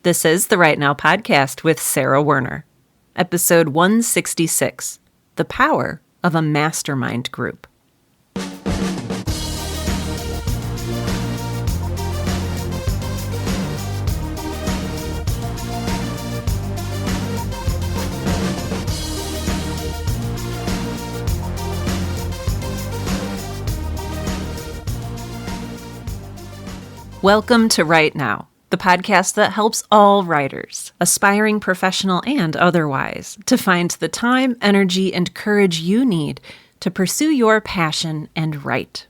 This is the Right Now podcast with Sarah Werner. Episode 166, The Power of a Mastermind Group. Welcome to Right Now, the podcast that helps all writers, aspiring professional and otherwise, to find the time, energy, and courage you need to pursue your passion and write.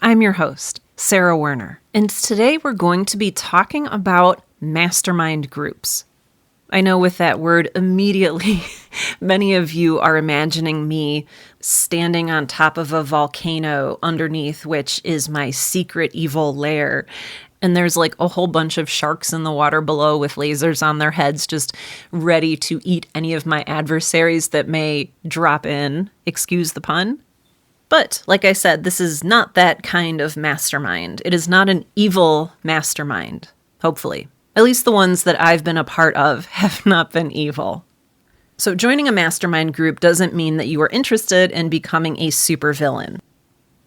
I'm your host, Sarah Werner, and today we're going to be talking about mastermind groups. I know with that word immediately, many of you are imagining me standing on top of a volcano underneath which is my secret evil lair. And there's like a whole bunch of sharks in the water below with lasers on their heads just ready to eat any of my adversaries that may drop in. Excuse the pun. But like I said, this is not that kind of mastermind. It is not an evil mastermind, hopefully. At least the ones that I've been a part of have not been evil. So joining a mastermind group doesn't mean that you are interested in becoming a supervillain.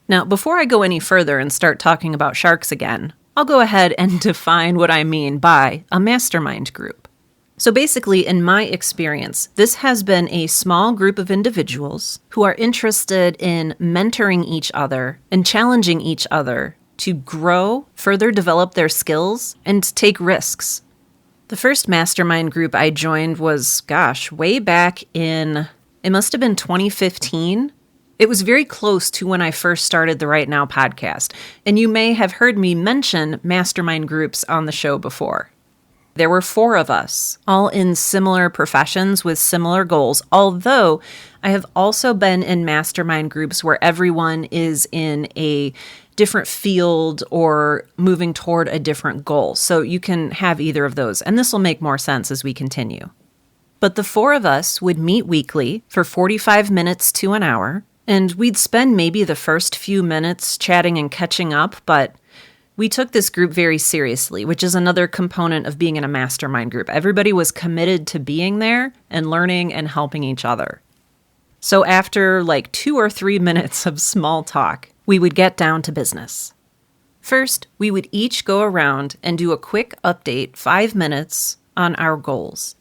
Now, before I go any further and start talking about sharks again, I'll go ahead and define what I mean by a mastermind group. So basically, in my experience, this has been a small group of individuals who are interested in mentoring each other and challenging each other to grow, further develop their skills, and take risks. The first mastermind group I joined was, way back in, it must have been 2015. It was very close to when I first started the Right Now podcast, and you may have heard me mention mastermind groups on the show before. There were 4 of us, all in similar professions with similar goals, although I have also been in mastermind groups where everyone is in a different field or moving toward a different goal. So you can have either of those, and this will make more sense as we continue. But the 4 of us would meet weekly for 45 minutes to an hour, and we'd spend maybe the first few minutes chatting and catching up, but we took this group very seriously, which is another component of being in a mastermind group. Everybody was committed to being there and learning and helping each other. So after like 2 or 3 minutes of small talk, we would get down to business. First, we would each go around and do a quick update, 5 minutes, on our goals.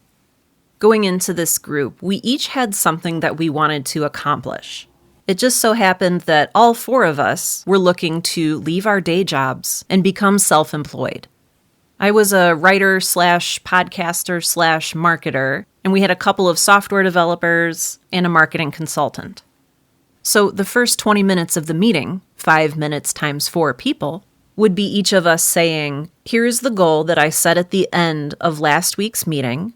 Going into this group, we each had something that we wanted to accomplish. It just so happened that all 4 of us were looking to leave our day jobs and become self-employed. I was a writer/podcaster/marketer, and we had a couple of software developers and a marketing consultant. So the first 20 minutes of the meeting, 5 minutes times 4 people, would be each of us saying, here's the goal that I set at the end of last week's meeting.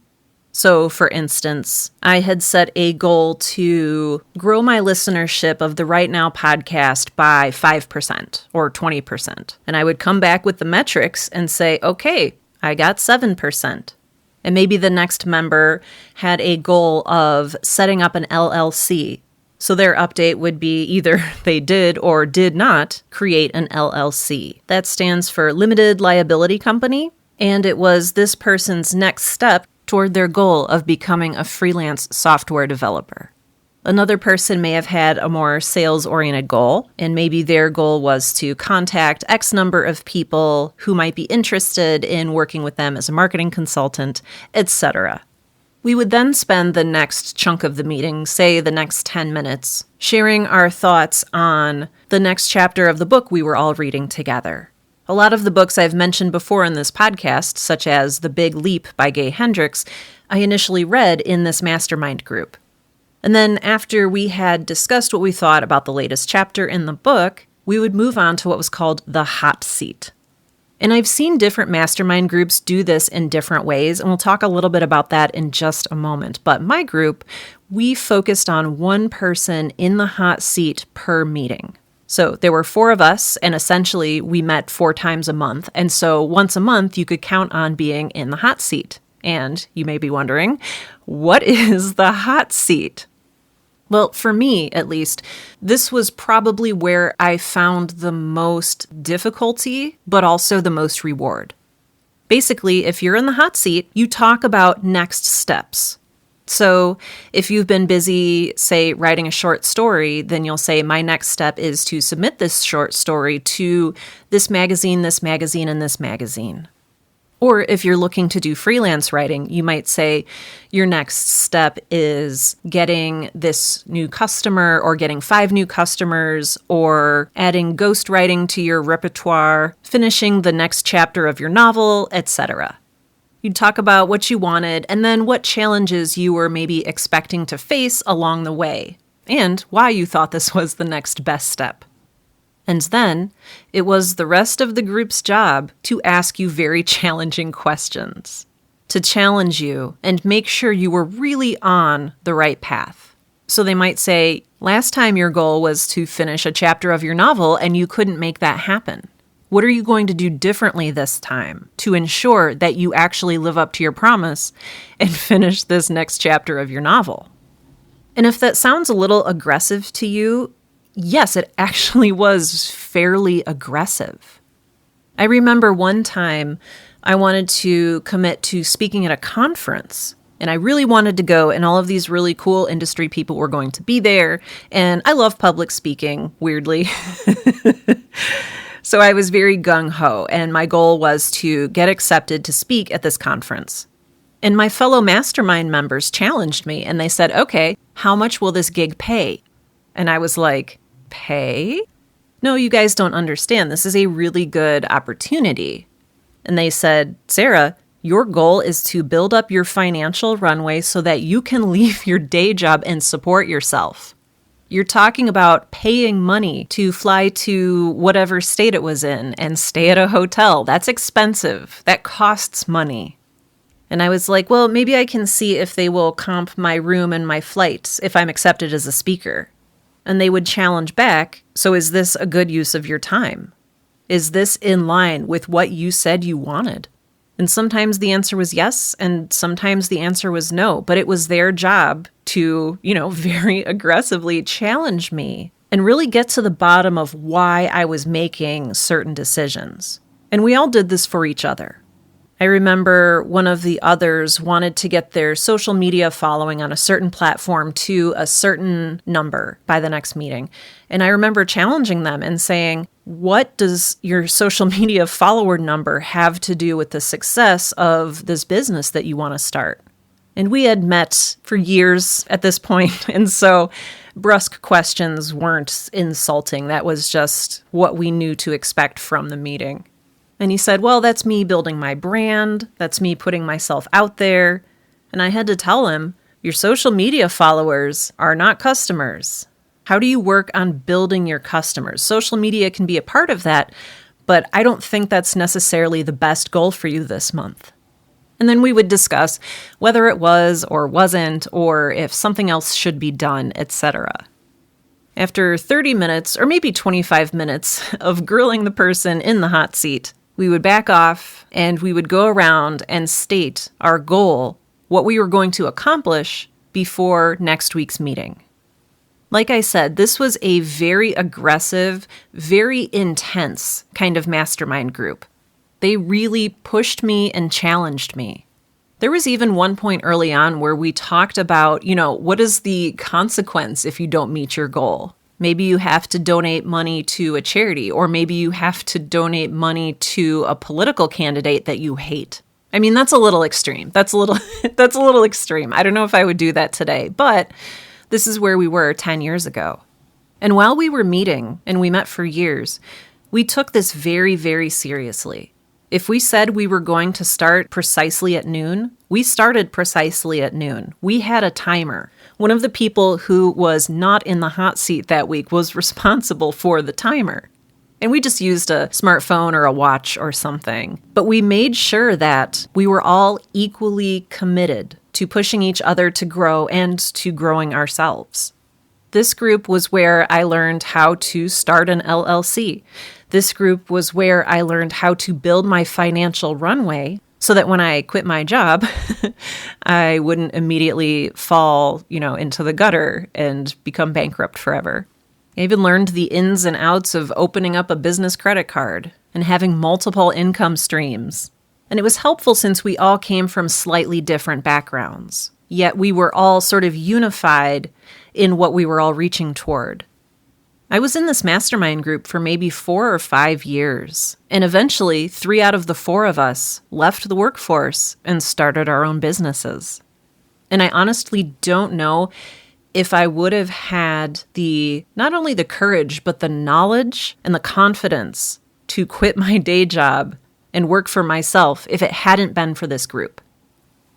So, for instance, I had set a goal to grow my listenership of the Right Now podcast by 5% or 20%. And I would come back with the metrics and say, okay, I got 7%. And maybe the next member had a goal of setting up an LLC. So their update would be either they did or did not create an LLC. That stands for Limited Liability Company. And it was this person's next step toward their goal of becoming a freelance software developer. Another person may have had a more sales-oriented goal, and maybe their goal was to contact X number of people who might be interested in working with them as a marketing consultant, etc. We would then spend the next chunk of the meeting, say the next 10 minutes, sharing our thoughts on the next chapter of the book we were all reading together. A lot of the books I've mentioned before in this podcast, such as The Big Leap by Gay Hendricks, I initially read in this mastermind group. And then after we had discussed what we thought about the latest chapter in the book, we would move on to what was called the hot seat. And I've seen different mastermind groups do this in different ways, and we'll talk a little bit about that in just a moment. But my group, we focused on one person in the hot seat per meeting. So there were 4 of us, and essentially we met 4 times a month. And so once a month, you could count on being in the hot seat. And you may be wondering, what is the hot seat? Well, for me, at least, this was probably where I found the most difficulty, but also the most reward. Basically, if you're in the hot seat, you talk about next steps. So if you've been busy, say, writing a short story, then you'll say, my next step is to submit this short story to this magazine, and this magazine. Or if you're looking to do freelance writing, you might say your next step is getting this new customer or getting 5 new customers or adding ghostwriting to your repertoire, finishing the next chapter of your novel, etc. You'd talk about what you wanted and then what challenges you were maybe expecting to face along the way and why you thought this was the next best step. And then it was the rest of the group's job to ask you very challenging questions, to challenge you and make sure you were really on the right path. So they might say, last time your goal was to finish a chapter of your novel and you couldn't make that happen. What are you going to do differently this time to ensure that you actually live up to your promise and finish this next chapter of your novel? And if that sounds a little aggressive to you, yes, it actually was fairly aggressive. I remember one time I wanted to commit to speaking at a conference, and I really wanted to go, and all of these really cool industry people were going to be there, and I love public speaking, weirdly. So I was very gung-ho, and my goal was to get accepted to speak at this conference. And my fellow Mastermind members challenged me, and they said, okay, how much will this gig pay? And I was like, pay? No, you guys don't understand. This is a really good opportunity. And they said, Sarah, your goal is to build up your financial runway so that you can leave your day job and support yourself. You're talking about paying money to fly to whatever state it was in and stay at a hotel. That's expensive. That costs money. And I was like, well, maybe I can see if they will comp my room and my flights if I'm accepted as a speaker. And they would challenge back, so is this a good use of your time? Is this in line with what you said you wanted? And sometimes the answer was yes, and sometimes the answer was no. But it was their job to, very aggressively challenge me and really get to the bottom of why I was making certain decisions. And we all did this for each other. I remember one of the others wanted to get their social media following on a certain platform to a certain number by the next meeting. And I remember challenging them and saying, what does your social media follower number have to do with the success of this business that you want to start? And we had met for years at this point, and so brusque questions weren't insulting. That was just what we knew to expect from the meeting. And he said, well, that's me building my brand. That's me putting myself out there. And I had to tell him, your social media followers are not customers. How do you work on building your customers? Social media can be a part of that, but I don't think that's necessarily the best goal for you this month. And then we would discuss whether it was or wasn't, or if something else should be done, etc. After 30 minutes, or maybe 25 minutes of grilling the person in the hot seat, we would back off and we would go around and state our goal, what we were going to accomplish before next week's meeting. Like I said, this was a very aggressive, very intense kind of mastermind group. They really pushed me and challenged me. There was even one point early on where we talked about, what is the consequence if you don't meet your goal? Maybe you have to donate money to a charity, or maybe you have to donate money to a political candidate that you hate. I mean, that's a little extreme. That's a little extreme. I don't know if I would do that today, but this is where we were 10 years ago. And while we were meeting, and we met for years, we took this very, very seriously. If we said we were going to start precisely at noon, we started precisely at noon. We had a timer. One of the people who was not in the hot seat that week was responsible for the timer. And we just used a smartphone or a watch or something. But we made sure that we were all equally committed to pushing each other to grow and to growing ourselves. This group was where I learned how to start an LLC. This group was where I learned how to build my financial runway so that when I quit my job, I wouldn't immediately fall, into the gutter and become bankrupt forever. I even learned the ins and outs of opening up a business credit card and having multiple income streams. And it was helpful since we all came from slightly different backgrounds, yet we were all sort of unified in what we were all reaching toward. I was in this mastermind group for maybe 4 or 5 years, and eventually 3 out of the 4 of us left the workforce and started our own businesses. And I honestly don't know if I would have had not only the courage, but the knowledge and the confidence to quit my day job and work for myself if it hadn't been for this group.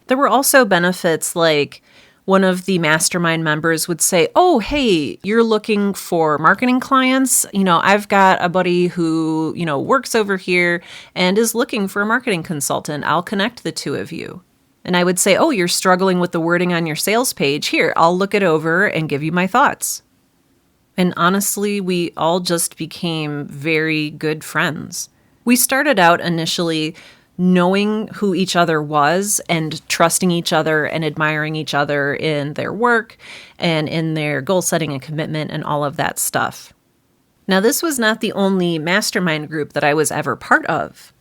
There were also benefits like one of the mastermind members would say, "Oh, hey, you're looking for marketing clients? I've got a buddy who, works over here and is looking for a marketing consultant. I'll connect the 2 of you." And I would say, "Oh, you're struggling with the wording on your sales page. Here, I'll look it over and give you my thoughts." And honestly, we all just became very good friends. We started out initially knowing who each other was and trusting each other and admiring each other in their work and in their goal setting and commitment and all of that stuff. Now, this was not the only mastermind group that I was ever part of.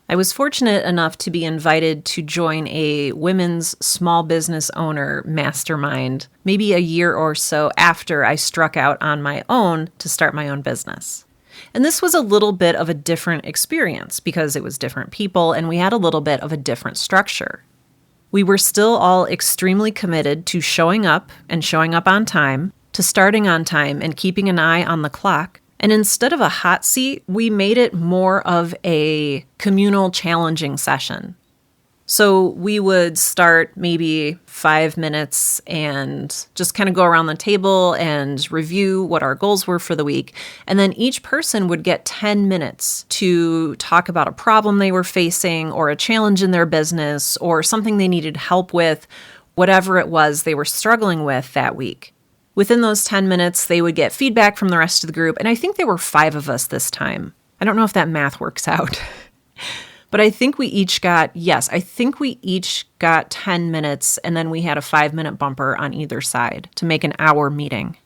I was fortunate enough to be invited to join a women's small business owner mastermind maybe a year or so after I struck out on my own to start my own business. And this was a little bit of a different experience because it was different people and we had a little bit of a different structure. We were still all extremely committed to showing up and showing up on time, to starting on time and keeping an eye on the clock. And instead of a hot seat, we made it more of a communal challenging session. So we would start maybe 5 minutes and just kind of go around the table and review what our goals were for the week. And then each person would get 10 minutes to talk about a problem they were facing or a challenge in their business or something they needed help with, whatever it was they were struggling with that week. Within those 10 minutes, they would get feedback from the rest of the group. And I think there were 5 of us this time. I don't know if that math works out. But I think we each got 10 minutes, and then we had a 5-minute bumper on either side to make an hour meeting.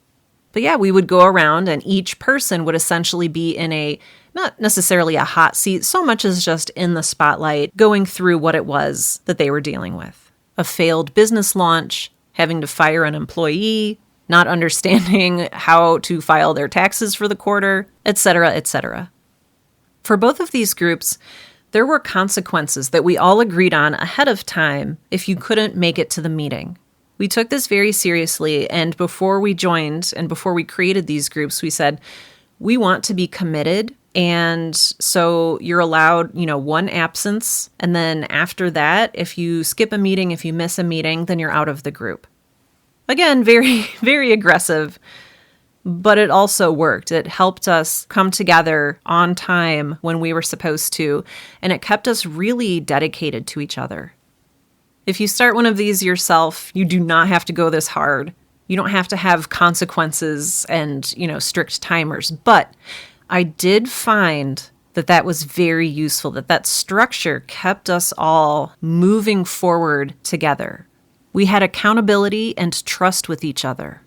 But yeah, we would go around, and each person would essentially be in not necessarily a hot seat, so much as just in the spotlight, going through what it was that they were dealing with. A failed business launch, having to fire an employee, not understanding how to file their taxes for the quarter, etc., etc. For both of these groups, there were consequences that we all agreed on ahead of time if you couldn't make it to the meeting. We took this very seriously, and before we joined and before we created these groups, we said, we want to be committed, and so you're allowed, 1 absence, and then after that, if you skip a meeting, if you miss a meeting, then you're out of the group. Again, very, very aggressive. But it also worked. It helped us come together on time when we were supposed to, and it kept us really dedicated to each other. If you start one of these yourself, you do not have to go this hard. You don't have to have consequences and, strict timers. But I did find that was very useful, that structure kept us all moving forward together. We had accountability and trust with each other.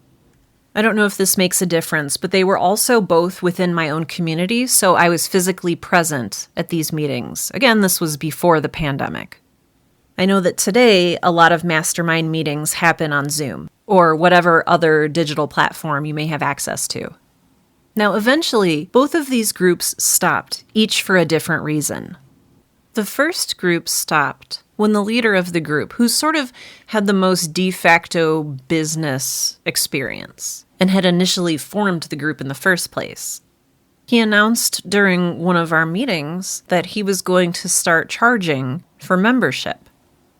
I don't know if this makes a difference, but they were also both within my own community, so I was physically present at these meetings. Again, this was before the pandemic. I know that today, a lot of mastermind meetings happen on Zoom, or whatever other digital platform you may have access to. Now, eventually, both of these groups stopped, each for a different reason. The first group stopped when the leader of the group, who sort of had the most de facto business experience and had initially formed the group in the first place, he announced during one of our meetings that he was going to start charging for membership.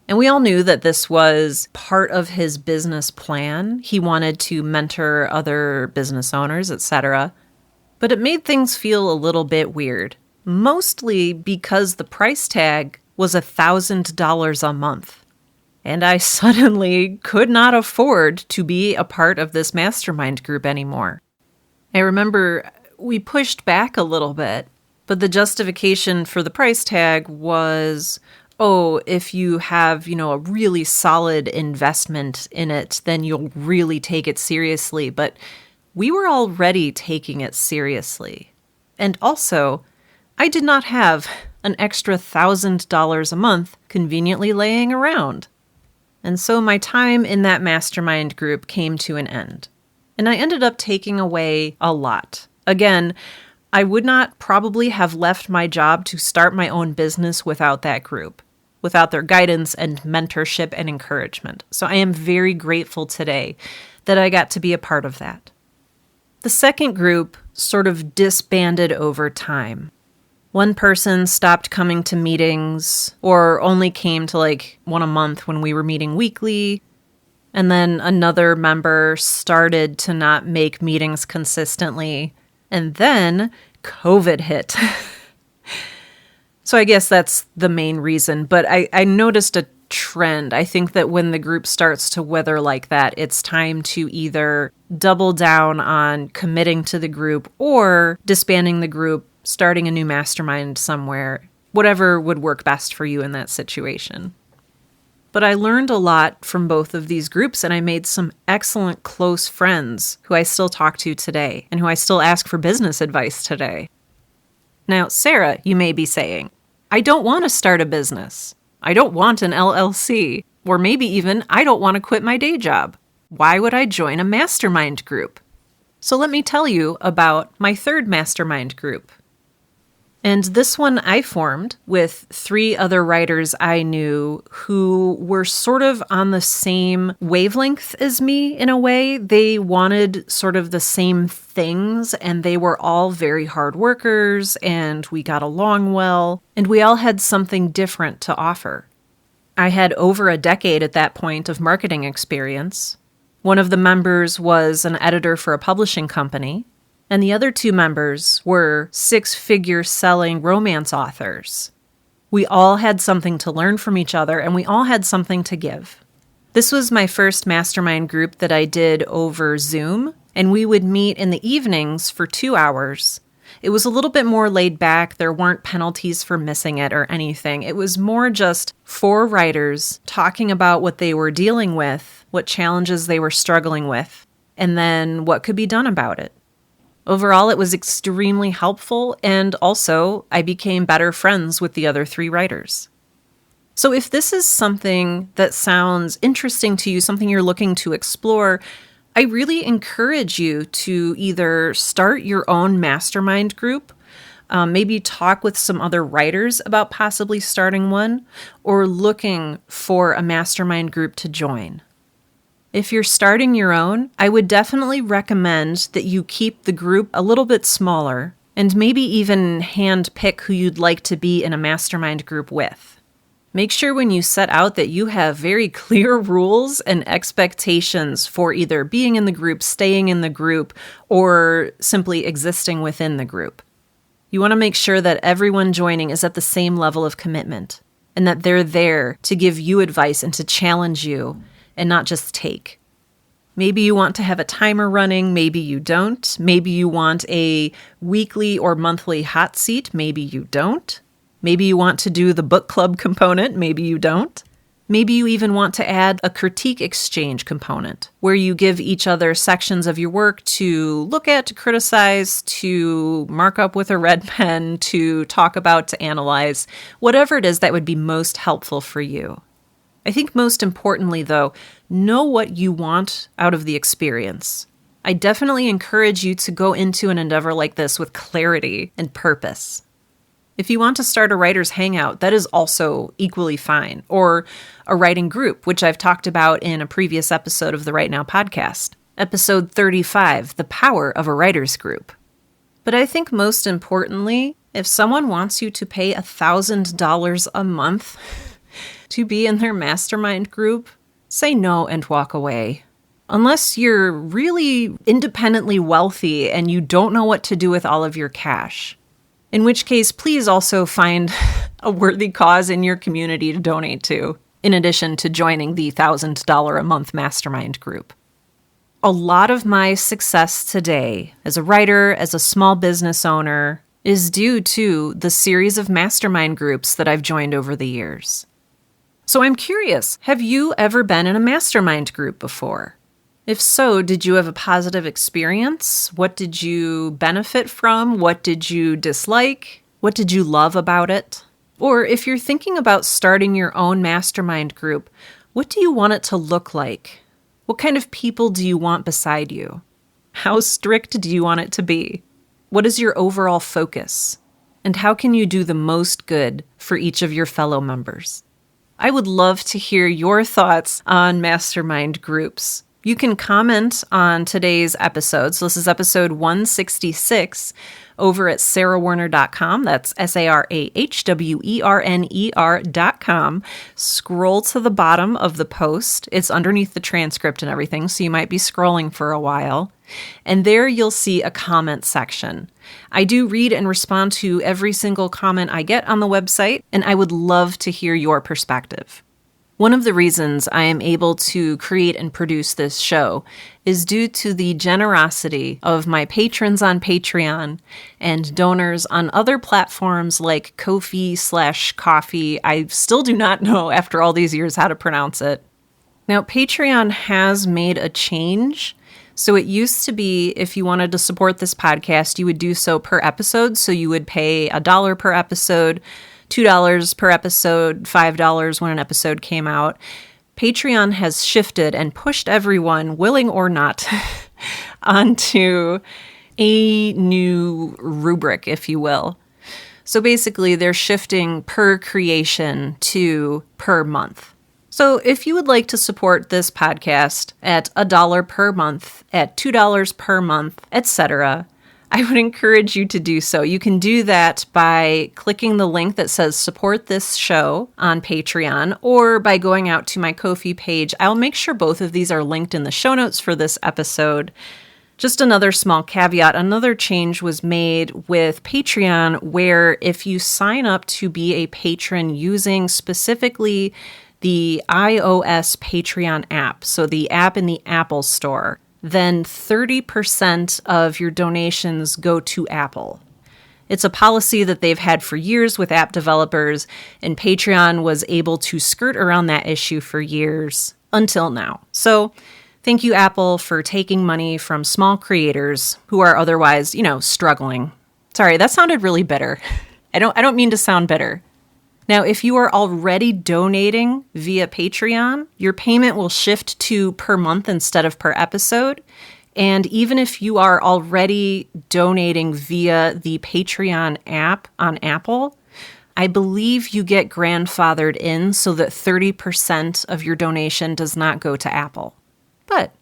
And we all knew that this was part of his business plan. He wanted to mentor other business owners, etc. But it made things feel a little bit weird, mostly because the price tag was $1,000 a month. And I suddenly could not afford to be a part of this mastermind group anymore. I remember we pushed back a little bit, but the justification for the price tag was, if you have, a really solid investment in it, then you'll really take it seriously. But we were already taking it seriously. And also, I did not have an extra $1,000 a month conveniently laying around. And so my time in that mastermind group came to an end. And I ended up taking away a lot. Again, I would not probably have left my job to start my own business without that group, without their guidance and mentorship and encouragement. So I am very grateful today that I got to be a part of that. The second group sort of disbanded over time. One person stopped coming to meetings or only came to like one a month when we were meeting weekly. And then another member started to not make meetings consistently. And then COVID hit. So I guess that's the main reason. But I noticed a trend. I think that when the group starts to wither like that, it's time to either double down on committing to the group or disbanding the group, starting a new mastermind somewhere, whatever would work best for you in that situation. But I learned a lot from both of these groups, and I made some excellent close friends who I still talk to today and who I still ask for business advice today. Now, Sarah, you may be saying, I don't want to start a business. I don't want an LLC. Or maybe even, I don't want to quit my day job. Why would I join a mastermind group? So let me tell you about my third mastermind group. And this one I formed with 3 other writers I knew who were sort of on the same wavelength as me in a way. They wanted sort of the same things, and they were all very hard workers, and we got along well, and we all had something different to offer. I had over a decade at that point of marketing experience. One of the members was an editor for a publishing company, and the other 2 members were 6-figure selling romance authors. We all had something to learn from each other, and we all had something to give. This was my first mastermind group that I did over Zoom, and we would meet in the evenings for 2 hours. It was a little bit more laid back. There weren't penalties for missing it or anything. It was more just 4 writers talking about what they were dealing with, what challenges they were struggling with, and then what could be done about it. Overall, it was extremely helpful, and also I became better friends with the other 3 writers. So if this is something that sounds interesting to you, something you're looking to explore, I really encourage you to either start your own mastermind group, maybe talk with some other writers about possibly starting one, or looking for a mastermind group to join. If you're starting your own, I would definitely recommend that you keep the group a little bit smaller and maybe even hand pick who you'd like to be in a mastermind group with. Make sure when you set out that you have very clear rules and expectations for either being in the group, staying in the group, or simply existing within the group. You want to make sure that everyone joining is at the same level of commitment and that they're there to give you advice and to challenge you and not just take. Maybe you want to have a timer running, maybe you don't. Maybe you want a weekly or monthly hot seat, maybe you don't. Maybe you want to do the book club component, maybe you don't. Maybe you even want to add a critique exchange component, where you give each other sections of your work to look at, to criticize, to mark up with a red pen, to talk about, to analyze, whatever it is that would be most helpful for you. I think most importantly, though, know what you want out of the experience. I definitely encourage you to go into an endeavor like this with clarity and purpose. If you want to start a writer's hangout, that is also equally fine, or a writing group, which I've talked about in a previous episode of the Right Now podcast, episode 35, The Power of a Writer's Group. But I think most importantly, if someone wants you to pay $1,000 a month to be in their mastermind group, say no and walk away. Unless you're really independently wealthy and you don't know what to do with all of your cash. In which case, please also find a worthy cause in your community to donate to, in addition to joining the $1,000 a month mastermind group. A lot of my success today as a writer, as a small business owner, is due to the series of mastermind groups that I've joined over the years. So I'm curious, have you ever been in a mastermind group before? If so, did you have a positive experience? What did you benefit from? What did you dislike? What did you love about it? Or if you're thinking about starting your own mastermind group, what do you want it to look like? What kind of people do you want beside you? How strict do you want it to be? What is your overall focus? And how can you do the most good for each of your fellow members? I would love to hear your thoughts on mastermind groups. You can comment on today's episode. So this is episode 166 over at sarahwerner.com. That's sarahwerner.com. Scroll to the bottom of the post. It's underneath the transcript and everything, so you might be scrolling for a while. And there you'll see a comment section. I do read and respond to every single comment I get on the website, and I would love to hear your perspective. One of the reasons I am able to create and produce this show is due to the generosity of my patrons on Patreon and donors on other platforms like Ko-fi/Coffee. I still do not know after all these years how to pronounce it. Now, Patreon has made a change. So it used to be if you wanted to support this podcast, you would do so per episode. So you would pay $1 per episode, $2 per episode, $5 when an episode came out. Patreon has shifted and pushed everyone, willing or not, onto a new rubric, if you will. So basically, they're shifting per creation to per month. So if you would like to support this podcast at $1 per month, at $2 per month, etc., I would encourage you to do so. You can do that by clicking the link that says support this show on Patreon or by going out to my Ko-fi page. I'll make sure both of these are linked in the show notes for this episode. Just another small caveat, another change was made with Patreon where if you sign up to be a patron using specifically the iOS Patreon app, so the app in the Apple Store, then 30% of your donations go to Apple. It's a policy that they've had for years with app developers, and Patreon was able to skirt around that issue for years until now. So thank you, Apple, for taking money from small creators who are otherwise, struggling. Sorry, that sounded really bitter. I don't mean to sound bitter. Now, if you are already donating via Patreon, your payment will shift to per month instead of per episode. And even if you are already donating via the Patreon app on Apple, I believe you get grandfathered in so that 30% of your donation does not go to Apple. But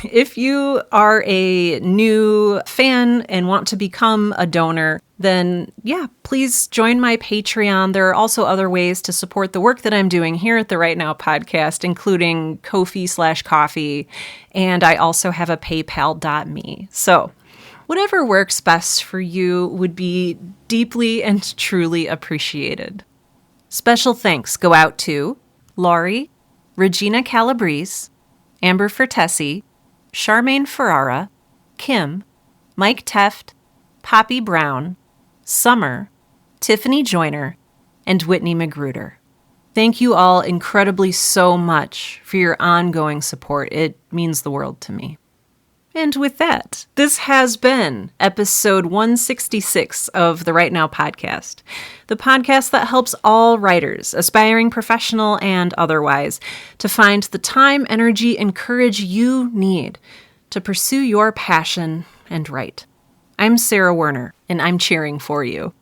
if you are a new fan and want to become a donor, then please join my Patreon. There are also other ways to support the work that I'm doing here at the Right Now podcast, including Ko-fi/Coffee, and I also have a PayPal.me. So whatever works best for you would be deeply and truly appreciated. Special thanks go out to Laurie, Regina Calabrese, Amber Fertesi, Charmaine Ferrara, Kim, Mike Teft, Poppy Brown, Summer, Tiffany Joyner, and Whitney Magruder. Thank you all incredibly so much for your ongoing support. It means the world to me. And with that, this has been episode 166 of the Right Now podcast, the podcast that helps all writers, aspiring professional and otherwise, to find the time, energy, and courage you need to pursue your passion and write. I'm Sarah Werner, and I'm cheering for you.